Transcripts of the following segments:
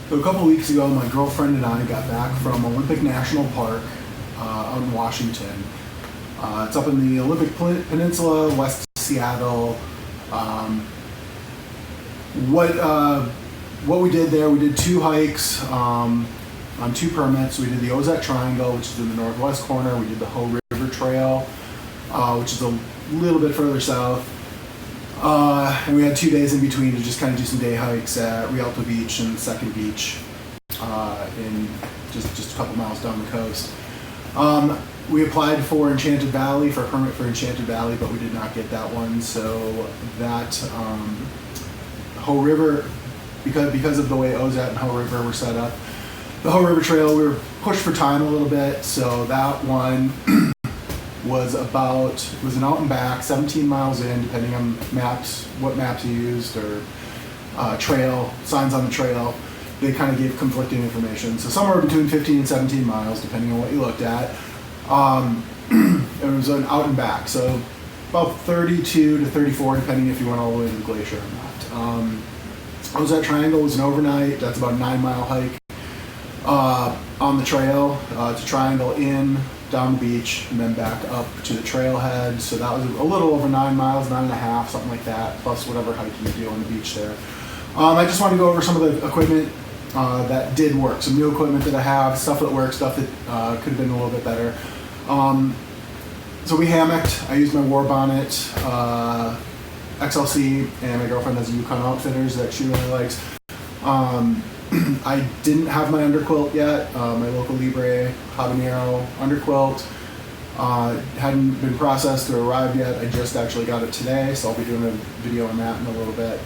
So a couple weeks ago, my girlfriend and I got back from Olympic National Park out in Washington. It's up in the Olympic Peninsula, west of Seattle. What we did there, we did 2 hikes on 2 permits. We did the Ozette Triangle, which is in the northwest corner. We did the Hoh River Trail, which is a little bit further south. And we had 2 days in between to just kind of do some day hikes at Rialto Beach and Second Beach in just a couple miles down the coast. We applied for Enchanted Valley, for a permit for Enchanted Valley, but we did not get that one. So that Hoh River, because of the way Ozette and Hoh River were set up, the Hoh River Trail, we were pushed for time a little bit, so that one was an out and back, 17 miles in, depending on what maps you used, or trail, signs on the trail. They kind of gave conflicting information. So somewhere between 15 and 17 miles, depending on what you looked at. It was an out and back, so about 32 to 34, depending if you went all the way to the glacier or not. Ozette Triangle was an overnight. That's about a 9-mile hike on the trail. It's a triangle in, down the beach, and then back up to the trailhead. So that was a little over 9 miles, 9.5, something like that, plus whatever hiking you do on the beach there. I just want to go over some of the equipment that did work. Some new equipment that I have, stuff that works, stuff that could have been a little bit better. So we hammocked. I used my War Bonnet XLC, and my girlfriend has a Yukon Outfitters that she really likes. I didn't have my underquilt yet. My local Libre Habanero underquilt hadn't been processed or arrived yet. I just actually got it today, so I'll be doing a video on that in a little bit.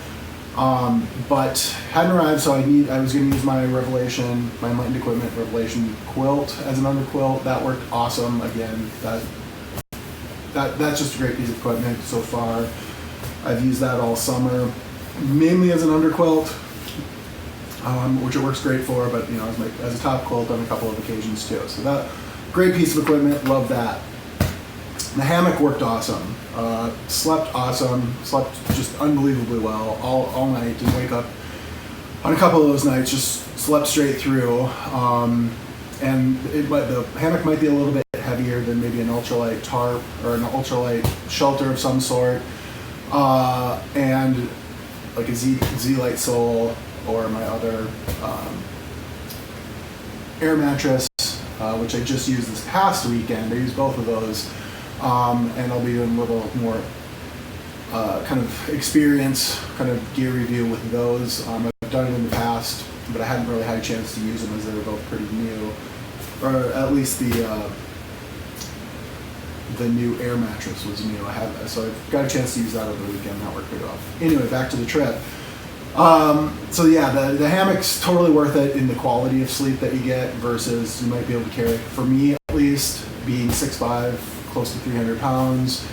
But hadn't arrived, so I was going to use my Revelation, my Enlightened Equipment Revelation quilt as an underquilt. That worked awesome. Again, that's just a great piece of equipment so far. I've used that all summer, mainly as an underquilt, which it works great for, but as a top quilt on a couple of occasions too. So that great piece of equipment, love that. The hammock worked awesome. Slept awesome. Slept just unbelievably well all night. Didn't wake up on a couple of those nights. Just slept straight through. And the hammock might be a little bit heavier than maybe an ultralight tarp or an ultralight shelter of some sort, and like a Z-Lite sole or my other air mattress, which I just used this past weekend. I used both of those. And I'll be doing a little more kind of experience, kind of gear review with those. I've done it in the past, but I hadn't really had a chance to use them as they were both pretty new, or at least the new air mattress was new. So I've got a chance to use that over the weekend. That worked pretty well. Anyway, back to the trip. So yeah, the hammock's totally worth it in the quality of sleep that you get versus you might be able to carry. For me, at least, being 6'5", close to 300 pounds,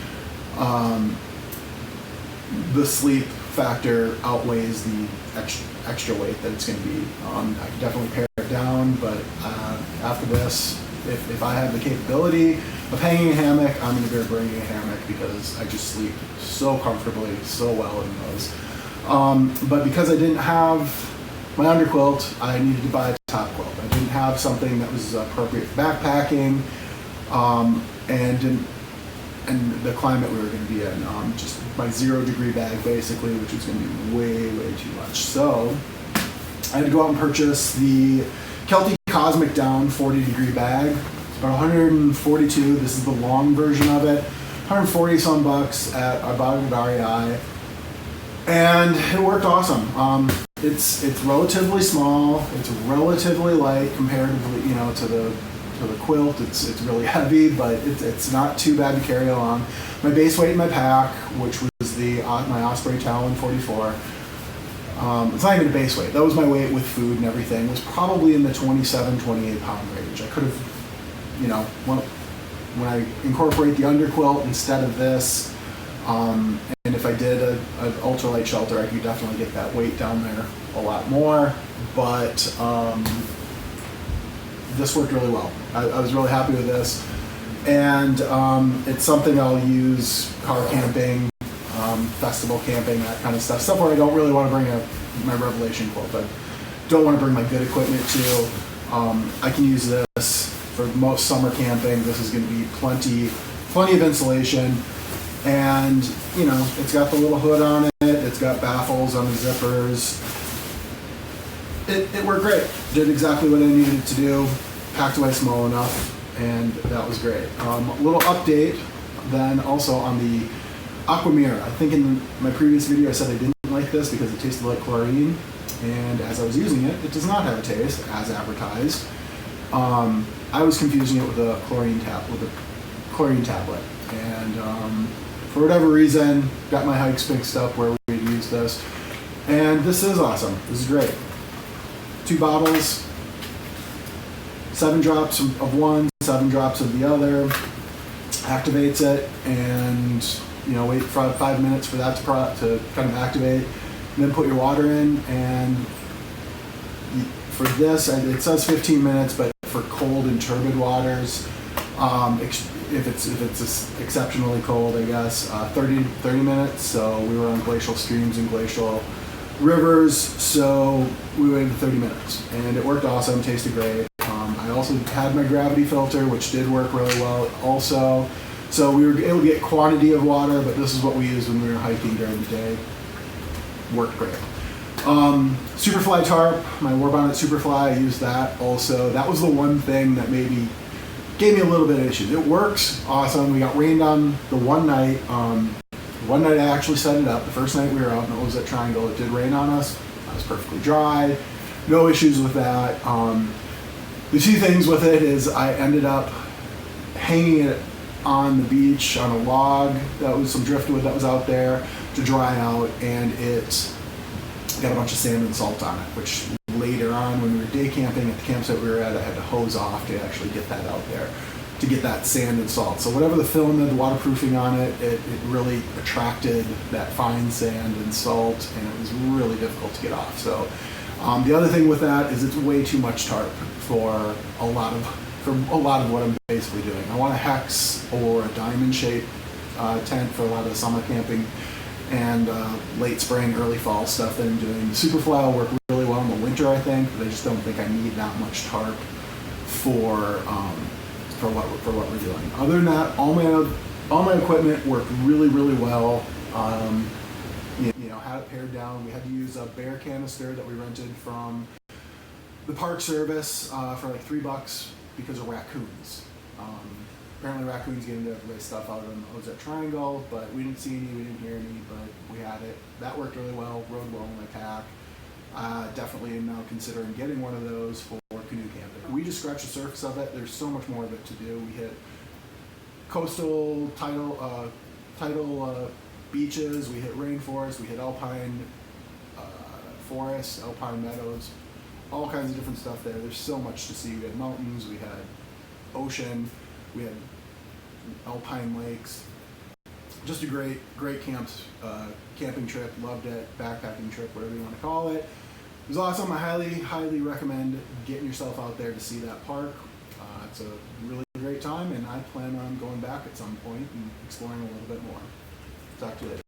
the sleep factor outweighs the extra weight that it's going to be. I can definitely pare it down, but after this, if I have the capability of hanging a hammock, I'm going to be bringing a hammock because I just sleep so comfortably, so well in those. But because I didn't have my underquilt, I needed to buy a top quilt. I didn't have something that was appropriate for backpacking, and the climate we were going to be in. Just my 0-degree bag, basically, which was going to be way too much. So I had to go out and purchase the Kelty Cosmic Down 40-degree bag. It's about 142. This is the long version of it. 140 some bucks at I bought it at REI, and it worked awesome. It's relatively small. It's relatively light comparatively, to the quilt. It's really heavy, but it's not too bad to carry along. My base weight in my pack, which was my Osprey Talon 44. It's not even a base weight. That was my weight with food and everything. Was probably in the 27, 28 pound range. I could have, when I incorporate the underquilt instead of this, and if I did an ultralight shelter, I could definitely get that weight down there a lot more. But this worked really well. I was really happy with this, and it's something I'll use car camping, festival camping, that kind of stuff where I don't really want to bring my Revelation quilt. But don't want to bring my good equipment to, I can use this for most summer camping. This is going to be plenty of insulation, and you know, it's got the little hood on it. It's got baffles on the zippers. It worked great. Did exactly what I needed it to do. Packed away small enough, and that was great. A little update then also on the Aquamira. I think in my previous video I said I didn't like this because it tasted like chlorine, and as I was using it, it does not have a taste as advertised. I was confusing it with a chlorine tablet, and for whatever reason, got my hikes mixed up where we'd use this. And this is awesome. This is great. 2 bottles, 7 drops of one, 7 drops of the other. Activates it, and you know, wait for 5 minutes for that to kind of activate, and then put your water in. And for this, it says 15 minutes, but for cold and turbid waters, if it's exceptionally cold, I guess 30 minutes. So we were on glacial streams and glacial rivers, so we waited 30 minutes, and it worked awesome. Tasted great. I also had my gravity filter, which did work really well also. So we were able to get quantity of water, but this is what we used when we were hiking during the day. Worked great. Superfly tarp, my Warbonnet Superfly, I used that also. That was the one thing that maybe gave me a little bit of issues. It works awesome. We got rained on the one night. One night I actually set it up. The first night we were out in the Ozette Triangle, it did rain on us. I was perfectly dry. No issues with that. The 2 things with it is I ended up hanging it on the beach on a log that was some driftwood that was out there to dry out, and it got a bunch of sand and salt on it, which later on when we were day camping at the campsite we were at, I had to hose off to actually get that out there, to get that sand and salt. So whatever the film had, the waterproofing on it, it really attracted that fine sand and salt, and it was really difficult to get off. So the other thing with that is it's way too much tarp for a lot of what I'm basically doing. I want a hex or a diamond shaped tent for a lot of the summer camping and late spring, early fall stuff that I'm doing. The Superfly will work really well in the winter, I think, but I just don't think I need that much tarp for what we're doing. Other than that, all my equipment worked really well. You know, had it pared down. We had to use a bear canister that we rented from the Park Service for like $3 because of raccoons. Apparently raccoons get into everybody's stuff out on the Ozette Triangle, but we didn't see any, we didn't hear any, but we had it. That worked really well, rode well in my pack. Definitely am now considering getting one of those for canoe camping. We just scratched the surface of it. There's so much more of it to do. We hit coastal tidal beaches, we hit rainforest, we hit alpine forests, alpine meadows, all kinds of different stuff there. There's so much to see. We had mountains, we had ocean, we had alpine lakes. Just a great camping trip. Loved it. Backpacking trip, whatever you want to call it. It was awesome. I highly recommend getting yourself out there to see that park. It's a really great time, and I plan on going back at some point and exploring a little bit more. Talk to you later.